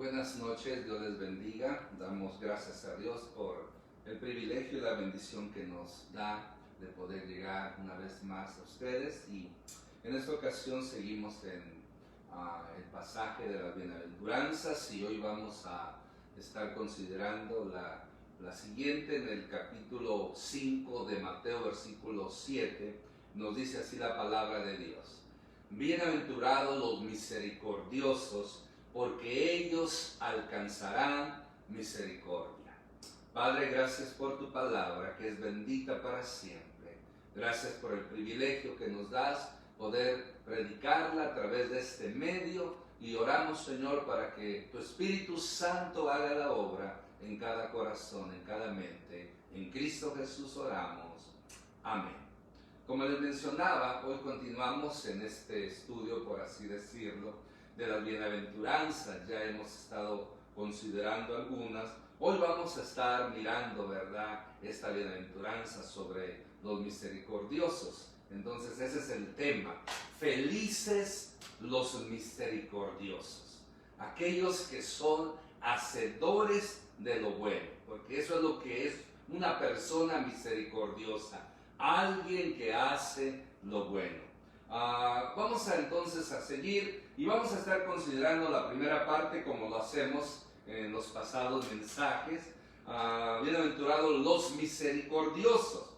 Buenas noches, Dios les bendiga. Damos gracias a Dios por el privilegio y la bendición que nos da de poder llegar una vez más a ustedes. Y en esta ocasión seguimos en el pasaje de las bienaventuranzas y hoy vamos a estar considerando la siguiente en el capítulo 5 de Mateo, versículo 7. Nos dice así la palabra de Dios: bienaventurados los misericordiosos, porque ellos alcanzarán misericordia. Padre, gracias por tu palabra, que es bendita para siempre. Gracias por el privilegio que nos das poder predicarla a través de este medio, y oramos, Señor, para que tu Espíritu Santo haga la obra en cada corazón, en cada mente. En Cristo Jesús oramos. Amén. Como les mencionaba, hoy continuamos en este estudio, por así decirlo, de las bienaventuranzas. Ya hemos estado considerando algunas. Hoy vamos a estar mirando, ¿verdad?, esta bienaventuranza sobre los misericordiosos. Entonces ese es el tema. Felices los misericordiosos, aquellos que son hacedores de lo bueno, porque eso es lo que es una persona misericordiosa, alguien que hace lo bueno. Vamos entonces a seguir y vamos a estar considerando la primera parte, como lo hacemos en los pasados mensajes. Bienaventurados los misericordiosos.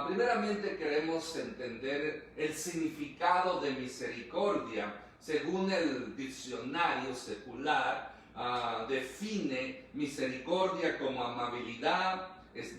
Primeramente queremos entender el significado de misericordia. Según el diccionario secular, define misericordia como amabilidad,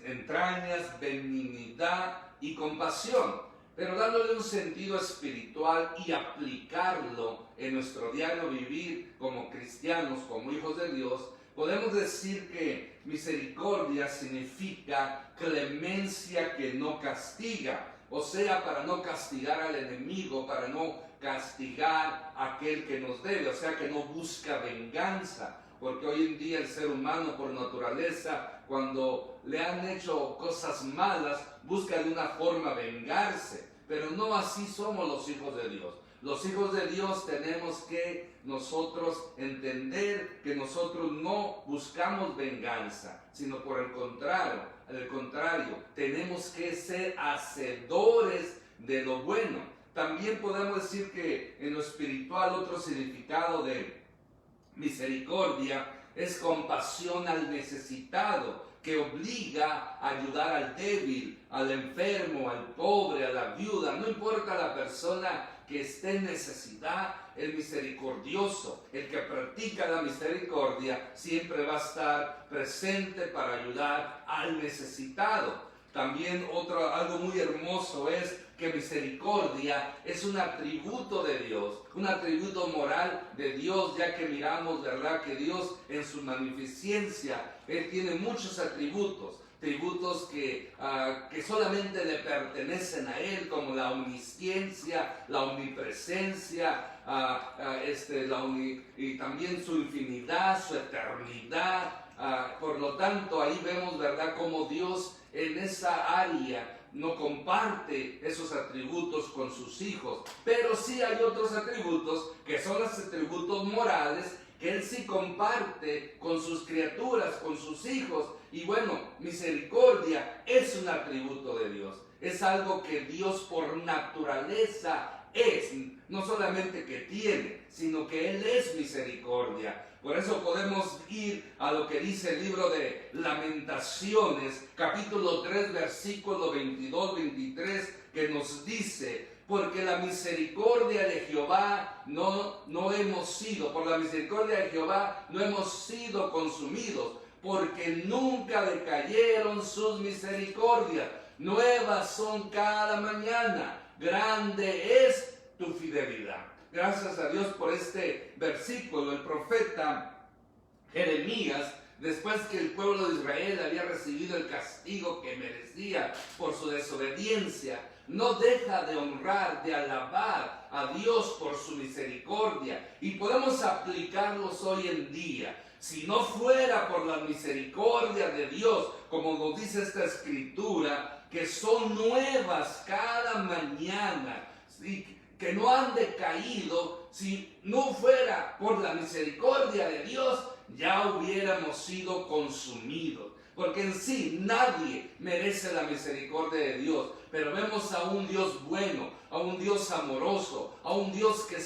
entrañas, benignidad y compasión. Pero dándole un sentido espiritual y aplicarlo en nuestro diario vivir como cristianos, como hijos de Dios, podemos decir que misericordia significa clemencia que no castiga. O sea, para no castigar al enemigo, para no castigar a aquel que nos debe, o sea, que no busca venganza. Porque hoy en día el ser humano por naturaleza, cuando le han hecho cosas malas, busca de una forma vengarse. Pero no así somos los hijos de Dios. Los hijos de Dios tenemos que nosotros entender que nosotros no buscamos venganza, sino por el contrario, tenemos que ser hacedores de lo bueno. También podemos decir que en lo espiritual otro significado de misericordia es compasión al necesitado, que obliga a ayudar al débil, al enfermo, al pobre, a la viuda. No importa la persona que esté en necesidad, el misericordioso, el que practica la misericordia, siempre va a estar presente para ayudar al necesitado. También algo muy hermoso es que misericordia es un atributo de Dios, un atributo moral de Dios, ya que miramos, ¿verdad?, que Dios en su magnificencia, Él tiene muchos atributos que solamente le pertenecen a Él, como la omnisciencia, la omnipresencia, y también su infinidad, su eternidad. Por lo tanto, ahí vemos, ¿verdad?, cómo Dios en esa área no comparte esos atributos con sus hijos, pero sí hay otros atributos que son los atributos morales que Él sí comparte con sus criaturas, con sus hijos. Y bueno, misericordia es un atributo de Dios, es algo que Dios por naturaleza es, no solamente que tiene, sino que Él es misericordia. Por eso podemos ir a lo que dice el libro de Lamentaciones, capítulo 3, versículo 22-23, que nos dice: porque la misericordia de Jehová no hemos sido, por la misericordia de Jehová no hemos sido consumidos, porque nunca decayeron sus misericordias. Nuevas son cada mañana, grande es tu fidelidad. Gracias a Dios por este versículo. El profeta Jeremías, después que el pueblo de Israel había recibido el castigo que merecía por su desobediencia, no deja de honrar, de alabar a Dios por su misericordia. Y podemos aplicarlos hoy en día. Si no fuera por la misericordia de Dios, como nos dice esta escritura, que son nuevas cada mañana, que no han decaído, si no fuera por la misericordia de Dios, ya hubiéramos sido consumidos. Porque en sí nadie merece la misericordia de Dios. Pero vemos a un Dios bueno, a un Dios amoroso, a un Dios que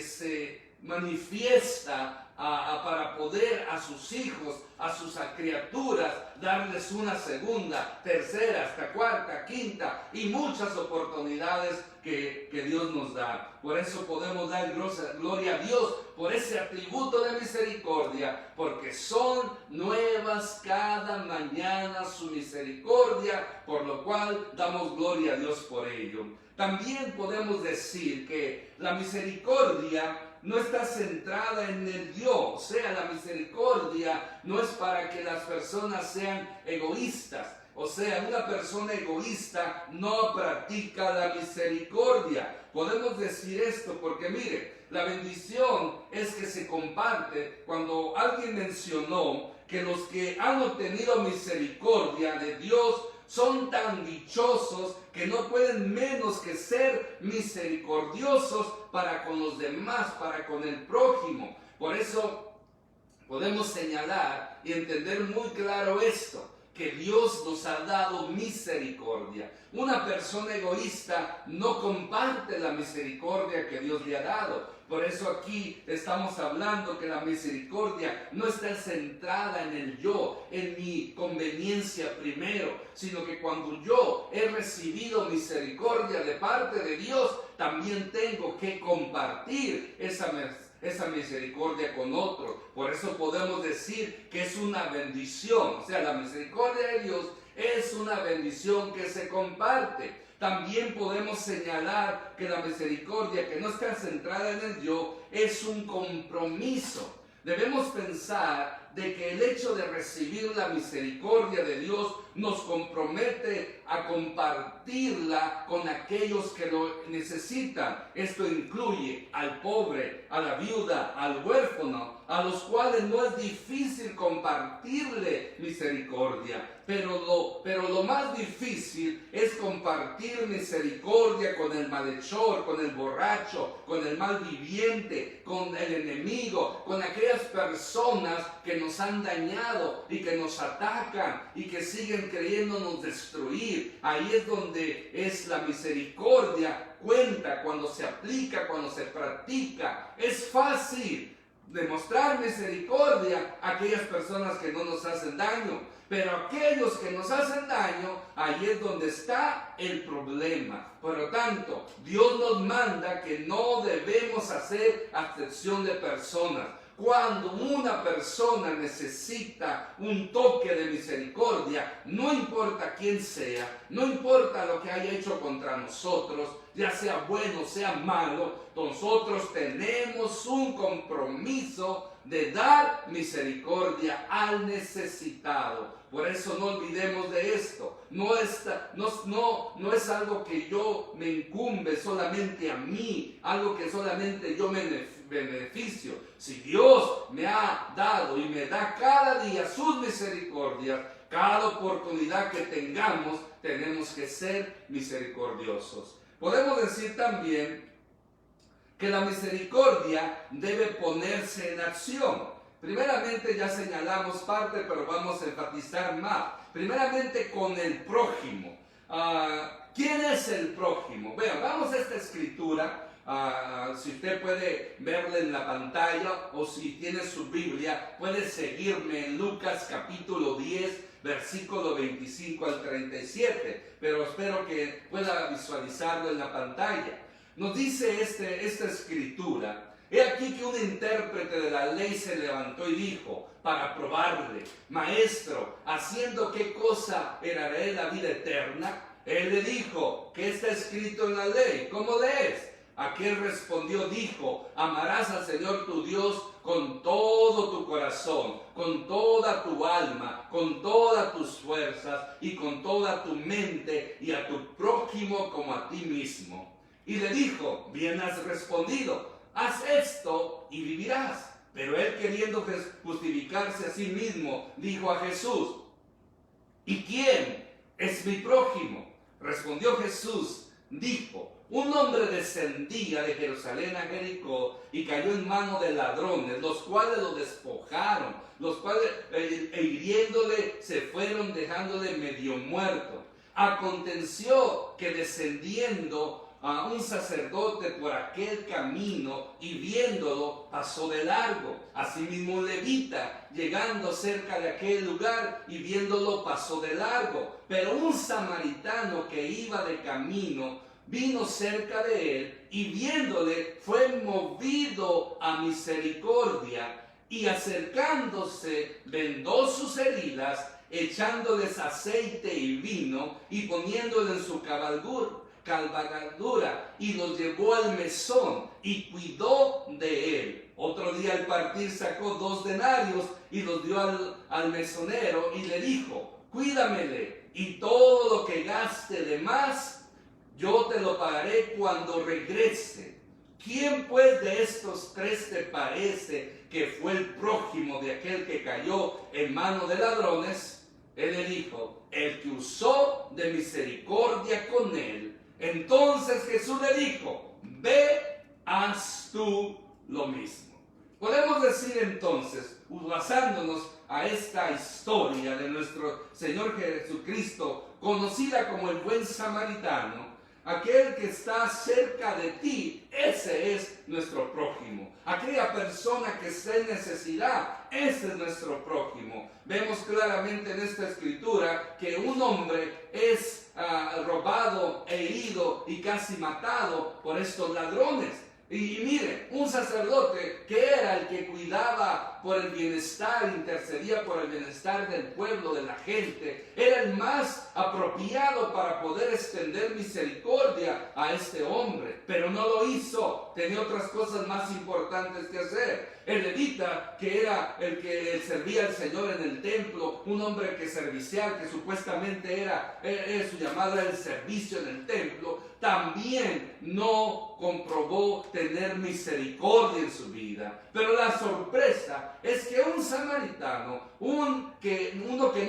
se manifiesta para poder a sus hijos, a sus criaturas, darles una segunda, tercera, hasta cuarta, quinta y muchas oportunidades que Dios nos da. Por eso podemos dar gloria a Dios por ese atributo de misericordia, porque son nuevas cada mañana su misericordia, por lo cual damos gloria a Dios por ello. También podemos decir que la misericordia no está centrada en el yo, o sea, la misericordia no es para que las personas sean egoístas. O sea, una persona egoísta no practica la misericordia. Podemos decir esto porque mire, la bendición es que se comparte. Cuando alguien mencionó que los que han obtenido misericordia de Dios son tan dichosos que no pueden menos que ser misericordiosos para con los demás, para con el prójimo. Por eso podemos señalar y entender muy claro esto, que Dios nos ha dado misericordia. Una persona egoísta no comparte la misericordia que Dios le ha dado. Por eso aquí estamos hablando que la misericordia no está centrada en el yo, en mi conveniencia primero, sino que cuando yo he recibido misericordia de parte de Dios, también tengo que compartir esa misericordia con otros. Por eso podemos decir que es una bendición. O sea, la misericordia de Dios es una bendición que se comparte. También podemos señalar que la misericordia, que no está centrada en el yo, es un compromiso. Debemos pensar de que el hecho de recibir la misericordia de Dios nos compromete a compartirla con aquellos que lo necesitan. Esto incluye al pobre, a la viuda, al huérfano, a los cuales no es difícil compartirle misericordia. Pero lo más difícil es compartir misericordia con el malhechor, con el borracho, con el malviviente, con el enemigo, con aquellas personas que nos han dañado y que nos atacan y que siguen queriéndonos destruir. Ahí es donde es la misericordia, cuenta cuando se aplica, cuando se practica. Es fácil demostrar misericordia a aquellas personas que no nos hacen daño, pero aquellos que nos hacen daño, ahí es donde está el problema. Por lo tanto, Dios nos manda que no debemos hacer acepción de personas. Cuando una persona necesita un toque de misericordia, no importa quién sea, no importa lo que haya hecho contra nosotros, ya sea bueno, sea malo, nosotros tenemos un compromiso de dar misericordia al necesitado. Por eso no olvidemos de esto. No es algo que yo me incumbe solamente a mí, algo que solamente yo me beneficio. Si Dios me ha dado y me da cada día sus misericordias, cada oportunidad que tengamos, tenemos que ser misericordiosos. Podemos decir también que la misericordia debe ponerse en acción. Primeramente ya señalamos parte, pero vamos a enfatizar más. Primeramente con el prójimo. ¿Quién es el prójimo? Vean, vamos a esta escritura. Si usted puede verla en la pantalla o si tiene su Biblia, puede seguirme en Lucas capítulo 10, versículo 25 al 37. Pero espero que pueda visualizarlo en la pantalla. Nos dice esta escritura: he aquí que un intérprete de la ley se levantó y dijo, para probarle: Maestro, ¿haciendo qué cosa heredaré la vida eterna? Él le dijo: ¿qué está escrito en la ley? ¿Cómo lees? Aquel respondió, dijo: amarás al Señor tu Dios con todo tu corazón, con toda tu alma, con todas tus fuerzas y con toda tu mente, y a tu prójimo como a ti mismo. Y le dijo: bien has respondido, haz esto y vivirás. Pero él, queriendo justificarse a sí mismo, dijo a Jesús: ¿y quién es mi prójimo? Respondió Jesús, dijo: un hombre descendía de Jerusalén a Jericó y cayó en mano de ladrones, los cuales lo despojaron, los cuales hiriéndole se fueron dejándole medio muerto. Aconteció que descendiendo a un sacerdote por aquel camino y viéndolo pasó de largo. Asimismo un levita llegando cerca de aquel lugar y viéndolo pasó de largo. Pero un samaritano que iba de camino vino cerca de él y viéndole fue movido a misericordia y acercándose vendó sus heridas, echándoles aceite y vino y poniéndole en su cabalgadura y los llevó al mesón y cuidó de él. Otro día al partir sacó 2 denarios y los dio al mesonero y le dijo: cuídamele, y todo lo que gaste de más yo te lo pagaré cuando regrese. ¿Quién pues de estos 3 te parece que fue el prójimo de aquel que cayó en mano de ladrones? Él le dijo: el que usó de misericordia con él. Entonces Jesús le dijo: ve, haz tú lo mismo. Podemos decir entonces, basándonos a esta historia de nuestro Señor Jesucristo, conocida como el buen samaritano, aquel que está cerca de ti, ese es nuestro prójimo. Aquella persona que está en necesidad, ese es nuestro prójimo. Vemos claramente en esta escritura que un hombre es robado, herido y casi matado por estos ladrones. Y mire, un sacerdote que era el que cuidaba por el bienestar, intercedía por el bienestar del pueblo, de la gente, era el más apropiado para poder extender misericordia a este hombre, pero no lo hizo, tenía otras cosas más importantes que hacer. El levita, que era el que servía al Señor en el templo, un hombre que servicial, que supuestamente era su llamada el servicio en el templo, también no comprobó tener misericordia en su vida. Pero la sorpresa es que un samaritano, uno que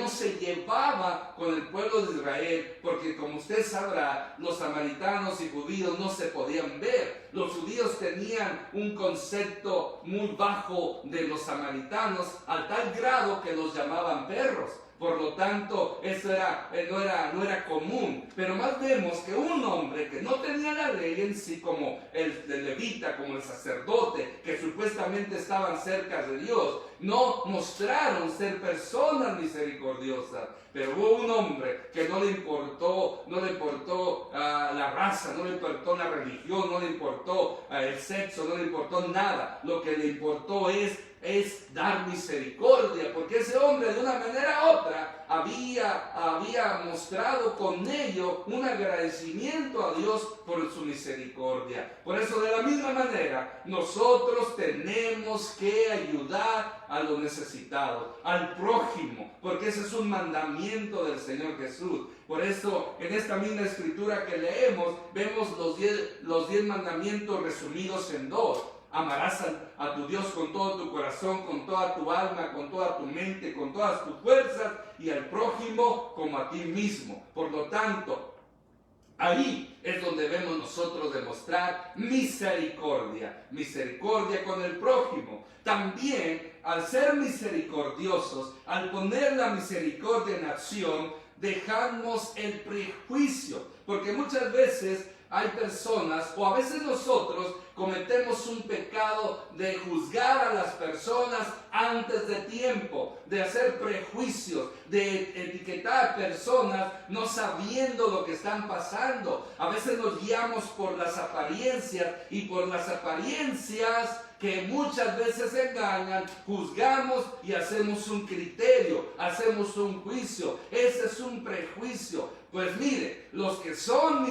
no se llevaba con el pueblo de Israel, porque como usted sabrá, los samaritanos y judíos no se podían ver. Los judíos tenían un concepto muy bajo de los samaritanos, al tal grado que los llamaban perros. Por lo tanto, eso no era común. Pero más vemos que un hombre que no tenía la ley en sí, como el levita, como el sacerdote, que supuestamente estaban cerca de Dios, no mostraron ser personas misericordiosas. Pero hubo un hombre que no le importó la raza, no le importó la religión, no le importó el sexo, no le importó nada. Lo que le importó es dar misericordia, porque ese hombre de una manera u otra había mostrado con ello un agradecimiento a Dios por su misericordia. Por eso, de la misma manera, nosotros tenemos que ayudar a los necesitados, al prójimo, porque ese es un mandamiento del Señor Jesús. Por eso, en esta misma escritura que leemos, vemos los 10 mandamientos resumidos en 2. Amarás a tu Dios con todo tu corazón, con toda tu alma, con toda tu mente, con todas tus fuerzas, y al prójimo como a ti mismo. Por lo tanto, ahí es donde debemos nosotros demostrar misericordia con el prójimo. También, al ser misericordiosos, al poner la misericordia en acción, dejamos el prejuicio, porque muchas veces hay personas, o a veces nosotros, cometemos un pecado de juzgar a las personas antes de tiempo, de hacer prejuicios, de etiquetar a personas no sabiendo lo que están pasando. A veces nos guiamos por las apariencias, y por las apariencias que muchas veces engañan, juzgamos y hacemos un criterio, hacemos un juicio. Ese es un prejuicio. Pues mire, los que son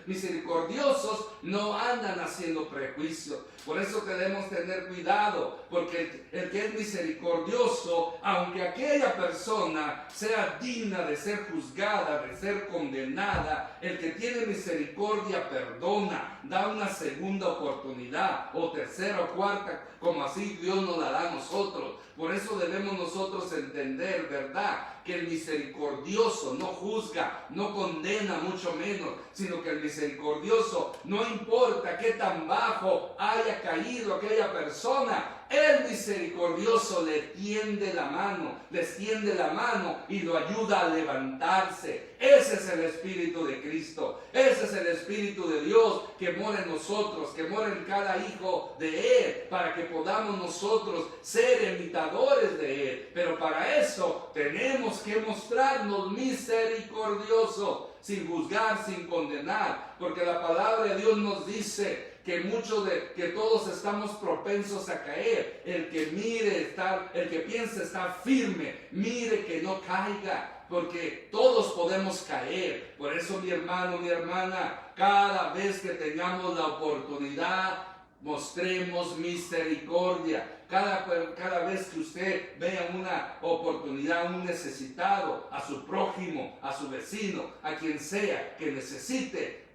misericordiosos no andan haciendo prejuicios. Por eso debemos tener cuidado, porque el que es misericordioso, aunque aquella persona sea digna de ser juzgada, de ser condenada, el que tiene misericordia perdona, da una segunda oportunidad, o tercera o cuarta, como así Dios nos la da a nosotros. Por eso debemos nosotros entender, ¿verdad?, que el misericordioso no juzga, no condena, mucho menos, sino que el misericordioso, no importa qué tan bajo haya caído aquella persona, el misericordioso le tiende la mano, les tiende la mano y lo ayuda a levantarse. Ese es el Espíritu de Cristo, ese es el Espíritu de Dios que mora en nosotros, que mora en cada hijo de Él, para que podamos nosotros ser imitadores de Él. Pero para eso tenemos que mostrarnos misericordiosos, sin juzgar, sin condenar, porque la palabra de Dios nos dice que todos estamos propensos a caer. El que piense estar firme, mire que no caiga, porque todos podemos caer. Por eso, mi hermano, mi hermana, cada vez que tengamos la oportunidad, mostremos misericordia. Cada vez que usted vea una oportunidad, un necesitado, a su prójimo, a su vecino, a quien sea que necesite,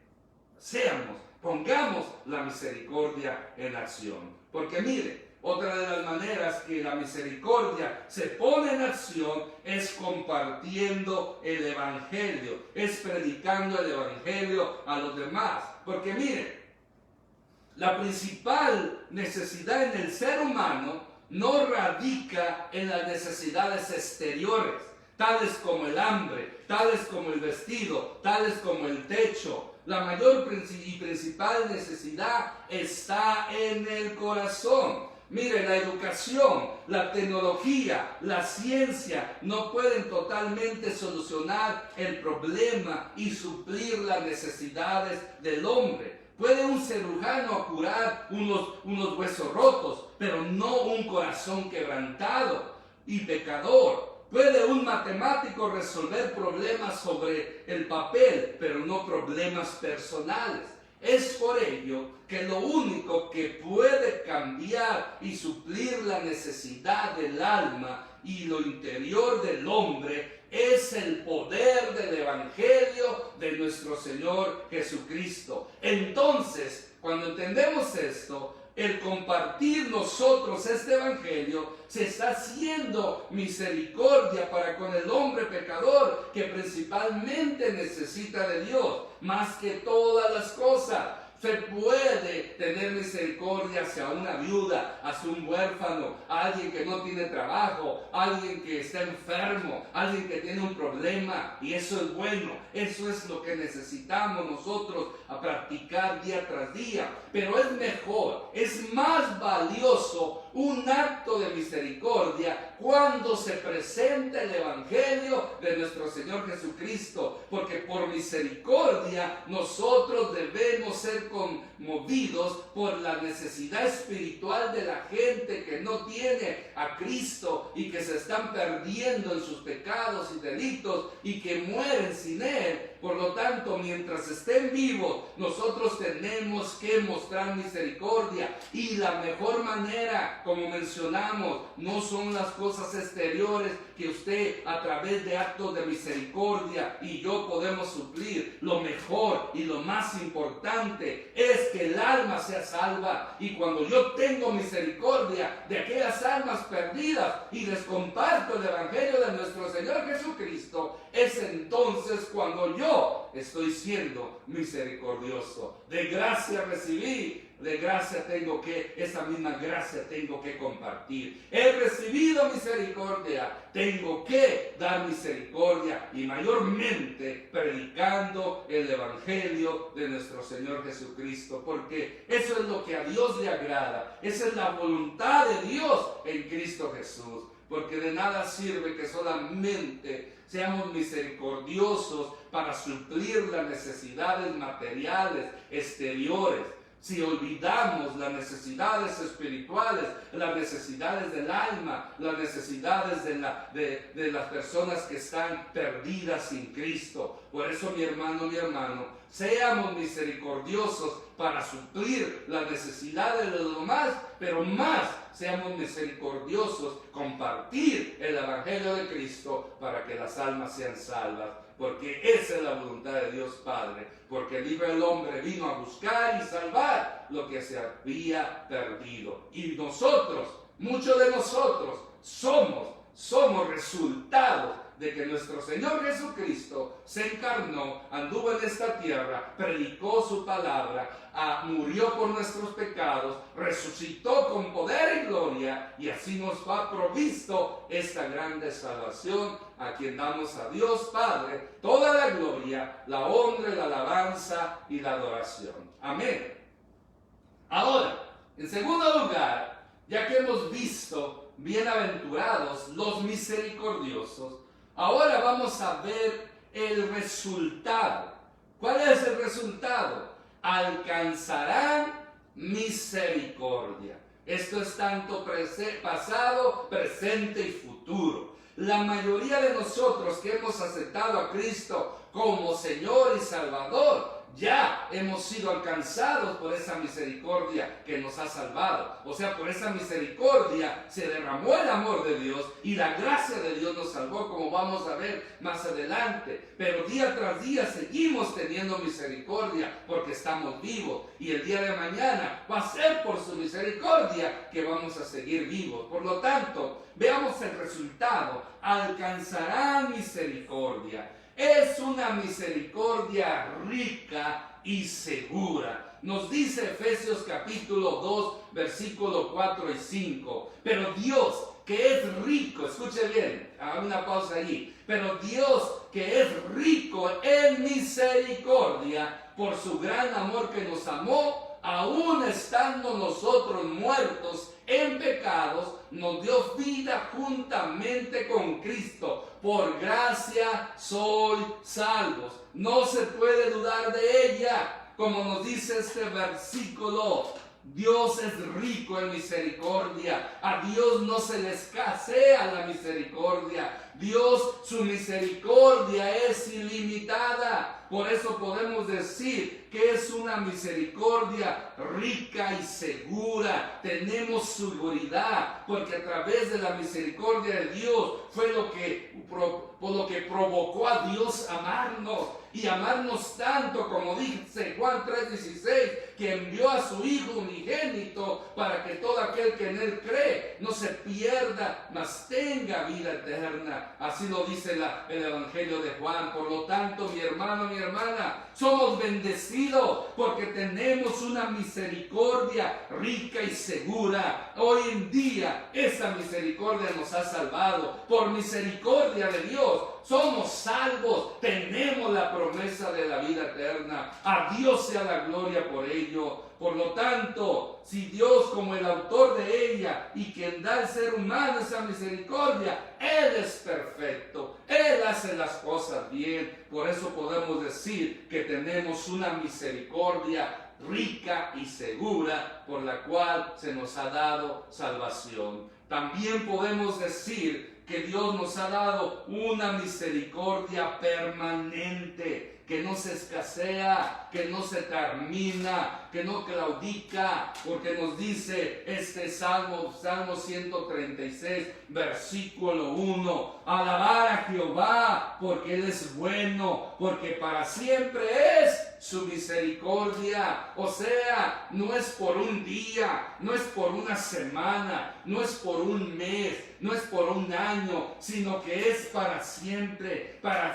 pongamos la misericordia en acción. Porque mire, otra de las maneras que la misericordia se pone en acción es compartiendo el Evangelio, es predicando el Evangelio a los demás. Porque mire, la principal necesidad en el ser humano no radica en las necesidades exteriores, tales como el hambre, tales como el vestido, tales como el techo. La mayor y principal necesidad está en el corazón. Mire, la educación, la tecnología, la ciencia no pueden totalmente solucionar el problema y suplir las necesidades del hombre. Puede un cirujano curar unos huesos rotos, pero no un corazón quebrantado y pecador. Puede un matemático resolver problemas sobre el papel, pero no problemas personales. Es por ello que lo único que puede cambiar y suplir la necesidad del alma y lo interior del hombre es el poder del Evangelio de nuestro Señor Jesucristo. Entonces, cuando entendemos esto, el compartir nosotros este Evangelio se está haciendo misericordia para con el hombre pecador que principalmente necesita de Dios más que todas las cosas. Se puede tener misericordia hacia una viuda, hacia un huérfano, a alguien que no tiene trabajo, a alguien que está enfermo, a alguien que tiene un problema, y eso es bueno. Eso es lo que necesitamos nosotros a practicar día tras día. Pero es mejor, es más valioso un acto de misericordia cuando se presenta el Evangelio de nuestro Señor Jesucristo, porque por misericordia nosotros debemos ser conmovidos por la necesidad espiritual de la gente que no tiene a Cristo y que se están perdiendo en sus pecados y delitos y que mueren sin Él. Por lo tanto, mientras estén vivos, nosotros tenemos que mostrar misericordia, y la mejor manera, como mencionamos, no son las cosas exteriores que usted a través de actos de misericordia y yo podemos suplir. Lo mejor y lo más importante es que el alma sea salva, y cuando yo tengo misericordia de aquellas almas perdidas y les comparto el Evangelio de nuestro Señor Jesucristo, es entonces cuando yo estoy siendo misericordioso. De gracia recibí, de gracia esa misma gracia tengo que compartir. He recibido misericordia, tengo que dar misericordia, y mayormente predicando el Evangelio de nuestro Señor Jesucristo, porque eso es lo que a Dios le agrada. Esa es la voluntad de Dios en Cristo Jesús. Porque de nada sirve que solamente seamos misericordiosos para suplir las necesidades materiales exteriores. si olvidamos las necesidades espirituales, las necesidades del alma, las necesidades de las personas que están perdidas sin Cristo. Por eso, mi hermano, seamos misericordiosos para suplir las necesidades de los demás, pero más seamos misericordiosos, compartir el Evangelio de Cristo para que las almas sean salvas. Porque esa es la voluntad de Dios Padre, porque el Hijo del Hombre vino a buscar y salvar lo que se había perdido. Y nosotros, muchos de nosotros, somos resultados de que nuestro Señor Jesucristo se encarnó, anduvo en esta tierra, predicó su palabra, murió por nuestros pecados, resucitó con poder y gloria, y así nos ha provisto esta grande salvación, a quien damos a Dios Padre toda la gloria, la honra, la alabanza y la adoración. Amén. Ahora, en segundo lugar, ya que hemos visto bienaventurados los misericordiosos, ahora vamos a ver el resultado. ¿Cuál es el resultado? Alcanzarán misericordia. Esto es tanto pasado, presente y futuro. La mayoría de nosotros que hemos aceptado a Cristo como Señor y Salvador, ya hemos sido alcanzados por esa misericordia que nos ha salvado. O sea, por esa misericordia se derramó el amor de Dios y la gracia de Dios nos salvó, como vamos a ver más adelante. Pero día tras día seguimos teniendo misericordia porque estamos vivos. Y el día de mañana va a ser por su misericordia que vamos a seguir vivos. Por lo tanto, veamos el resultado. Alcanzarán misericordia. Es una misericordia rica y segura. Nos dice Efesios capítulo 2, versículo 4 y 5. Pero Dios, que es rico, escuche bien, haga una pausa allí. Pero Dios, que es rico en misericordia, por su gran amor que nos amó, aún estando nosotros muertos en pecados, nos dio vida juntamente con Cristo. Por gracia sois salvos. No se puede dudar de ella. Como nos dice este versículo, Dios es rico en misericordia. A Dios no se le escasea la misericordia. Dios, su misericordia es ilimitada. Por eso podemos decir que es una misericordia rica y segura. Tenemos seguridad porque a través de la misericordia de Dios fue por lo que provocó a Dios amarnos. Y amarnos tanto, como dice Juan 3:16, que envió a su Hijo unigénito para que todo aquel que en Él cree no se pierda, mas tenga vida eterna. Así lo dice el Evangelio de Juan. Por lo tanto, mi hermano, mi hermana, somos bendecidos porque tenemos una misericordia rica y segura. Hoy en día esa misericordia nos ha salvado. Por misericordia de Dios somos salvos, tenemos la promesa de la vida eterna. A Dios sea la gloria por ello. Por lo tanto, si Dios, como el autor de ella y quien da al ser humano esa misericordia, Él es perfecto, Él hace las cosas bien. Por eso podemos decir que tenemos una misericordia rica y segura por la cual se nos ha dado salvación. También podemos decir que Dios nos ha dado una misericordia permanente, que no se escasea, que no se termina, que no claudica, porque nos dice este Salmo 136, versículo 1, alabar a Jehová, porque Él es bueno, porque para siempre es su misericordia. O sea, no es por un día, no es por una semana, no es por un mes, no es por un año, sino que es para siempre, para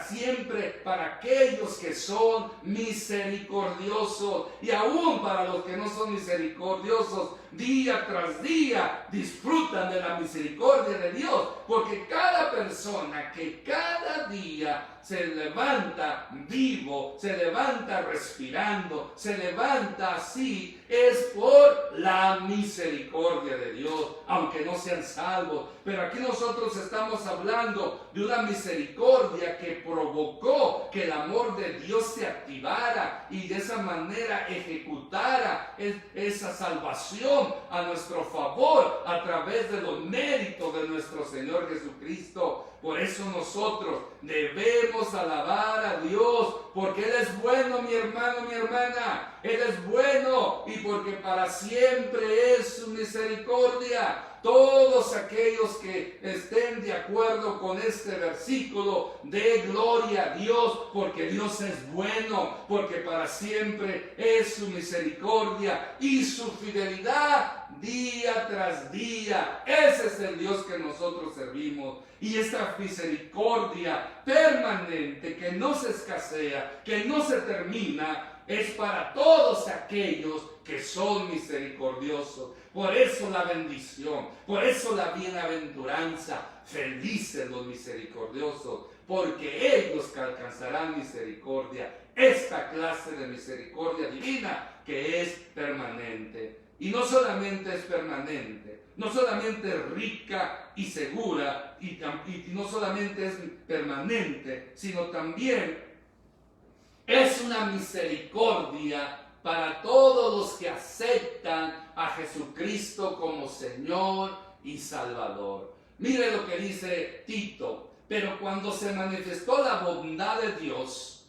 aquellos que son misericordiosos. Y aún para los que no son misericordiosos, día tras día disfrutan de la misericordia de Dios, porque cada persona que cada día se levanta vivo, se levanta respirando, se levanta así, es por la misericordia de Dios, aunque no sean salvos. Pero aquí nosotros estamos hablando de una misericordia que provocó que el amor de Dios se activara y de esa manera ejecutara esa salvación a nuestro favor a través de los méritos de nuestro Señor Jesucristo. Por eso nosotros debemos alabar a Dios, porque Él es bueno, mi hermano, mi hermana. Él es bueno y porque para siempre es su misericordia. Todos aquellos que estén de acuerdo con este versículo, de gloria a Dios, porque Dios es bueno, porque para siempre es su misericordia y su fidelidad día tras día. Ese es el Dios que nosotros servimos. Y esta misericordia permanente que no se escasea, que no se termina, es para todos aquellos que son misericordiosos. Por eso la bendición, por eso la bienaventuranza. Felices los misericordiosos, porque ellos que alcanzarán misericordia, esta clase de misericordia divina que es permanente. Y no solamente es permanente, no solamente es rica y segura, y no solamente es permanente, sino también es una misericordia para todos los que aceptan a Jesucristo como Señor y Salvador. Mire lo que dice Tito: pero cuando se manifestó la bondad de Dios,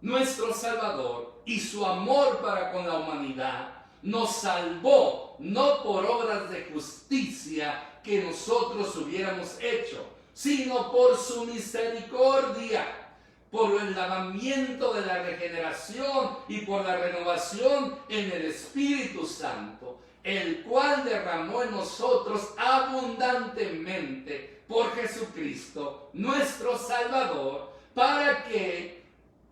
nuestro Salvador, y su amor para con la humanidad, nos salvó, no por obras de justicia que nosotros hubiéramos hecho, sino por su misericordia, por el lavamiento de la regeneración y por la renovación en el Espíritu Santo, el cual derramó en nosotros abundantemente por Jesucristo, nuestro Salvador, para que,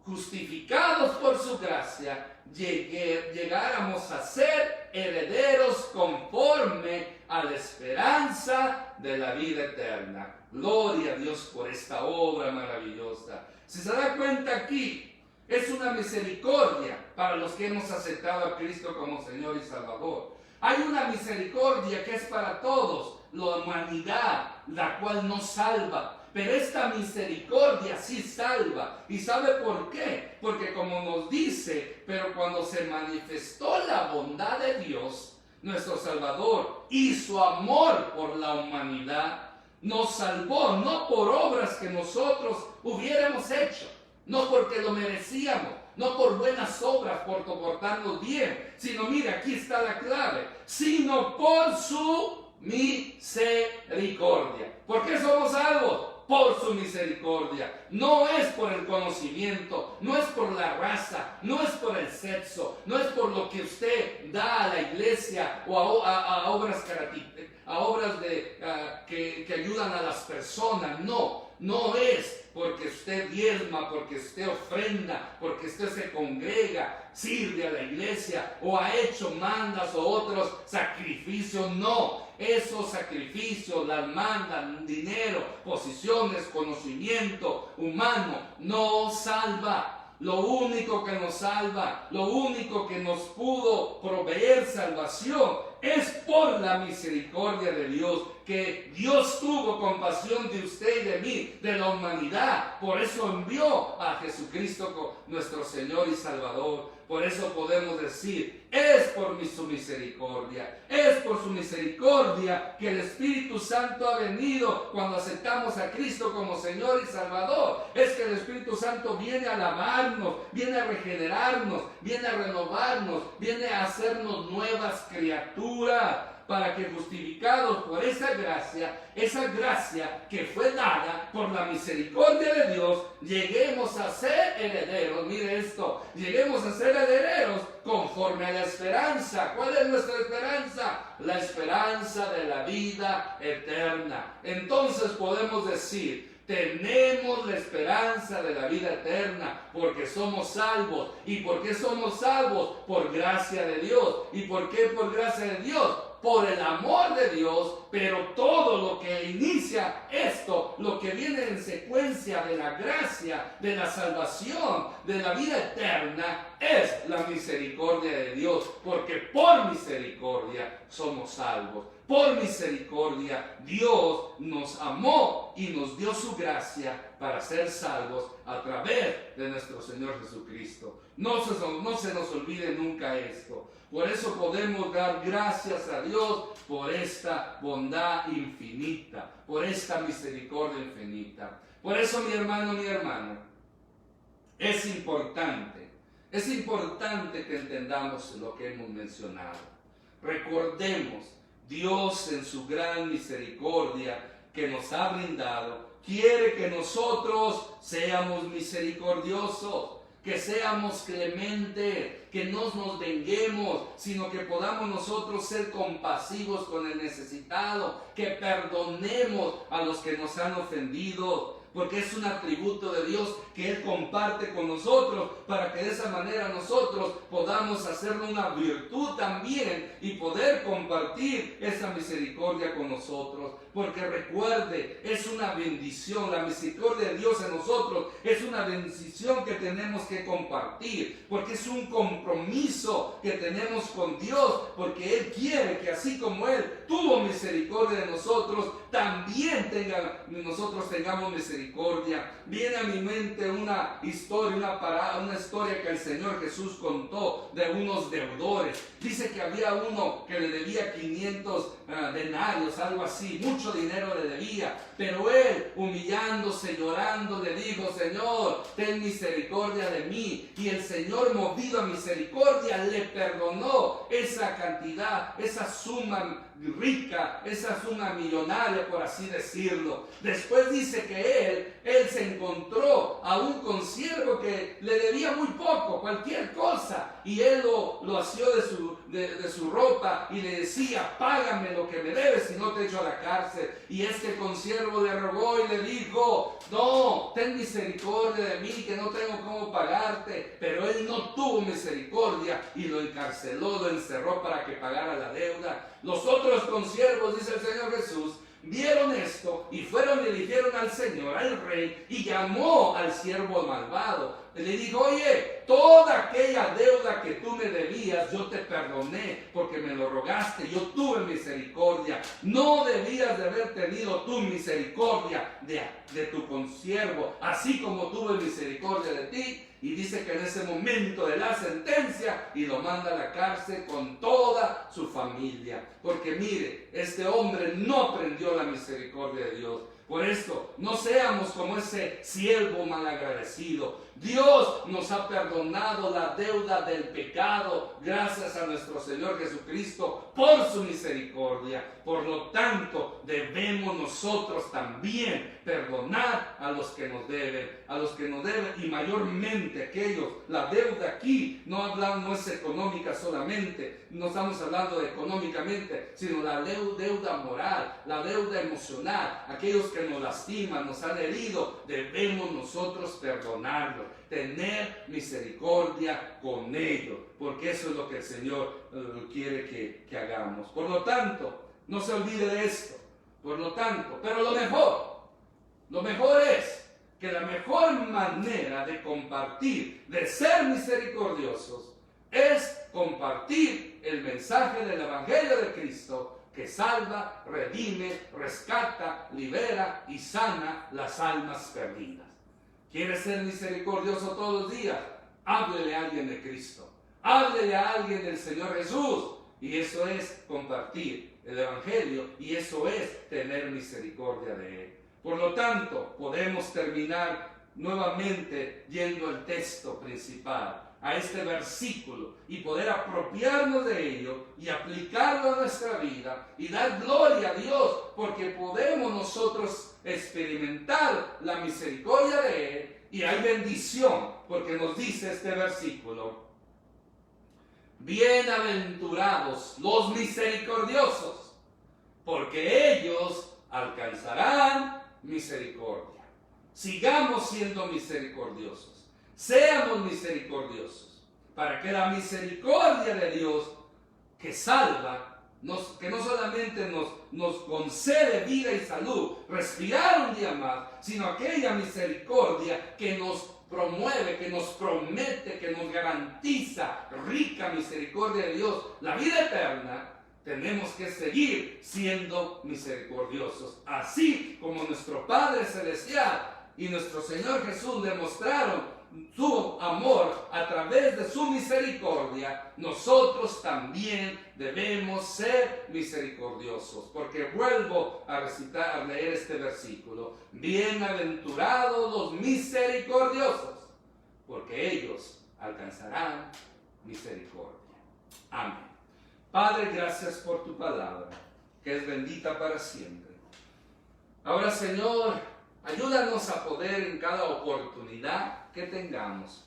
justificados por su gracia, llegáramos a ser herederos conforme a la esperanza de la vida eterna. Gloria a Dios por esta obra maravillosa. Si se da cuenta aquí, es una misericordia para los que hemos aceptado a Cristo como Señor y Salvador. Hay una misericordia que es para todos, la humanidad, la cual no salva. Pero esta misericordia sí salva. ¿Y sabe por qué? Porque como nos dice, pero cuando se manifestó la bondad de Dios, nuestro Salvador, y su amor por la humanidad, nos salvó, no por obras que nosotros hubiéramos hecho, no porque lo merecíamos, no por buenas obras, por comportarnos bien, sino, mira, aquí está la clave, sino por su misericordia. ¿Por qué somos salvos? Por su misericordia. No es por el conocimiento, no es por la raza, no es por el sexo, no es por lo que usted da a la iglesia o a obras que ayudan a las personas. No es porque usted diezma, porque usted ofrenda, porque usted se congrega, sirve a la iglesia o ha hecho mandas o otros sacrificios. No, esos sacrificios, las mandas, dinero, posiciones, conocimiento humano, no salva. Lo único que nos salva, lo único que nos pudo proveer salvación es por la misericordia de Dios, que Dios tuvo compasión de usted y de mí, de la humanidad. Por eso envió a Jesucristo nuestro Señor y Salvador. Por eso podemos decir, es por su misericordia, es por su misericordia que el Espíritu Santo ha venido cuando aceptamos a Cristo como Señor y Salvador. Es que el Espíritu Santo viene a lavarnos, viene a regenerarnos, viene a renovarnos, viene a hacernos nuevas criaturas, para que justificados por esa gracia que fue dada por la misericordia de Dios, lleguemos a ser herederos. Mire esto, lleguemos a ser herederos conforme a la esperanza. ¿Cuál es nuestra esperanza? La esperanza de la vida eterna. Entonces podemos decir, Tenemos la esperanza de la vida eterna porque somos salvos. ¿Y por qué somos salvos? Por gracia de Dios. ¿Y por qué por gracia de Dios? Por el amor de Dios, pero todo lo que inicia esto, lo que viene en secuencia de la gracia, de la salvación, de la vida eterna, es la misericordia de Dios, porque por misericordia somos salvos. Por misericordia Dios nos amó y nos dio su gracia para ser salvos a través de nuestro Señor Jesucristo. No se nos olvide nunca esto. Por eso podemos dar gracias a Dios por esta bondad infinita, por esta misericordia infinita. Por eso, mi hermano, mi hermana, es importante que entendamos lo que hemos mencionado. Recordemos, Dios en su gran misericordia que nos ha brindado, quiere que nosotros seamos misericordiosos, que seamos clementes, que no nos venguemos, sino que podamos nosotros ser compasivos con el necesitado, que perdonemos a los que nos han ofendido, porque es un atributo de Dios que Él comparte con nosotros, para que de esa manera nosotros podamos hacerlo una virtud también y poder compartir esa misericordia con nosotros. Porque recuerde, es una bendición, la misericordia de Dios en nosotros es una bendición que tenemos que compartir, porque es un compromiso que tenemos con Dios, porque Él quiere que así como Él tuvo misericordia de nosotros, también nosotros tengamos misericordia. Viene a mi mente una historia, una historia que el Señor Jesús contó de unos deudores. Dice que había uno que le debía 500 denarios, algo así, mucho dinero le debía, pero él, humillándose, llorando, le dijo: Señor, ten misericordia de mí. Y el Señor, movido a misericordia, le perdonó esa cantidad, esa suma rica, esa suma millonaria, por así decirlo. Después dice que él se encontró a un consiervo que le debía muy poco, cualquier cosa, y él lo asió de su ropa y le decía: págame lo que me debes, si no te echo a la cárcel. Y este consiervo le rogó y le dijo: no, ten misericordia de mí, que no tengo cómo pagarte. Pero él no tuvo misericordia y lo encarceló, lo encerró para que pagara la deuda. Los otros consiervos, dice el Señor Jesús, vieron esto y fueron y le dijeron al Señor, al rey, y llamó al siervo malvado. Le dijo: oye, toda aquella deuda que tú me debías, yo te perdoné porque me lo rogaste, yo tuve misericordia. No debías de haber tenido tu misericordia de tu consiervo, así como tuve misericordia de ti. Y dice que en ese momento de la sentencia, y lo manda a la cárcel con toda su familia. Porque mire, este hombre no aprendió la misericordia de Dios. Por esto, no seamos como ese siervo malagradecido. Dios nos ha perdonado la deuda del pecado gracias a nuestro Señor Jesucristo por su misericordia. Por lo tanto, debemos nosotros también perdonar a los que nos deben, y mayormente aquellos. La deuda aquí no es económica solamente, no estamos hablando de económicamente, sino la deuda moral, la deuda emocional. Aquellos que nos lastiman, nos han herido, debemos nosotros perdonarlos, tener misericordia con ellos, porque eso es lo que el Señor quiere que hagamos. Por lo tanto, no se olvide de esto. Por lo tanto, pero lo mejor es que la mejor manera de compartir, de ser misericordiosos, es compartir el mensaje del Evangelio de Cristo, que salva, redime, rescata, libera y sana las almas perdidas. ¿Quieres ser misericordioso todos los días? Háblele a alguien de Cristo. Háblele a alguien del Señor Jesús. Y eso es compartir el Evangelio, y eso es tener misericordia de Él. Por lo tanto, podemos terminar nuevamente yendo al texto principal, a este versículo, y poder apropiarnos de ello y aplicarlo a nuestra vida y dar gloria a Dios, porque podemos nosotros experimentar la misericordia de Él, y hay bendición, porque nos dice este versículo: bienaventurados los misericordiosos, porque ellos alcanzarán misericordia. sigamos siendo misericordiosos, seamos misericordiosos, para que la misericordia de Dios que salva, que no solamente nos concede vida y salud, respirar un día más, sino aquella misericordia que nos promueve, que nos promete, que nos garantiza rica misericordia de Dios, la vida eterna. Tenemos que seguir siendo misericordiosos, así como nuestro Padre Celestial y nuestro Señor Jesús demostraron su amor a través de su misericordia. Nosotros también debemos ser misericordiosos, porque vuelvo a leer este versículo: bienaventurados los misericordiosos, porque ellos alcanzarán misericordia. Amén. Padre, gracias por tu palabra, que es bendita para siempre. Ahora, Señor, ayúdanos a poder en cada oportunidad que tengamos,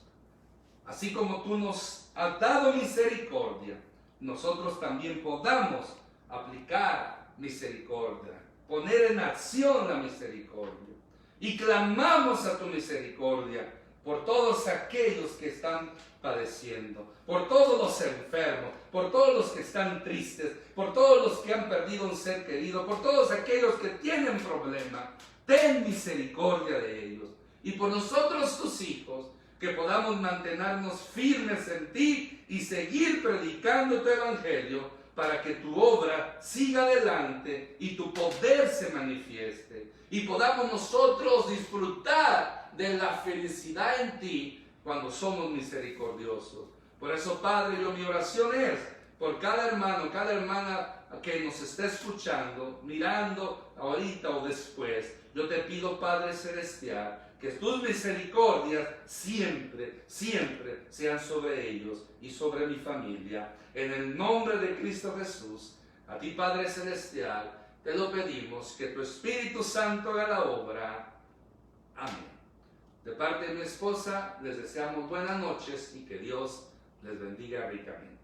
así como tú nos has dado misericordia, nosotros también podamos aplicar misericordia, poner en acción la misericordia. Y clamamos a tu misericordia por todos aquellos que están padeciendo, por todos los enfermos, por todos los que están tristes, por todos los que han perdido un ser querido, por todos aquellos que tienen problemas. Ten misericordia de ellos. Y por nosotros, tus hijos, que podamos mantenernos firmes en ti y seguir predicando tu evangelio, para que tu obra siga adelante y tu poder se manifieste. Y podamos nosotros disfrutar de la felicidad en ti cuando somos misericordiosos. Por eso, Padre, mi oración es por cada hermano, cada hermana que nos está escuchando, mirando ahorita o después. Yo te pido, Padre Celestial, que tus misericordias siempre, siempre sean sobre ellos y sobre mi familia. En el nombre de Cristo Jesús, a ti, Padre Celestial, te lo pedimos, que tu Espíritu Santo haga la obra. Amén. De parte de mi esposa, les deseamos buenas noches y que Dios les bendiga ricamente.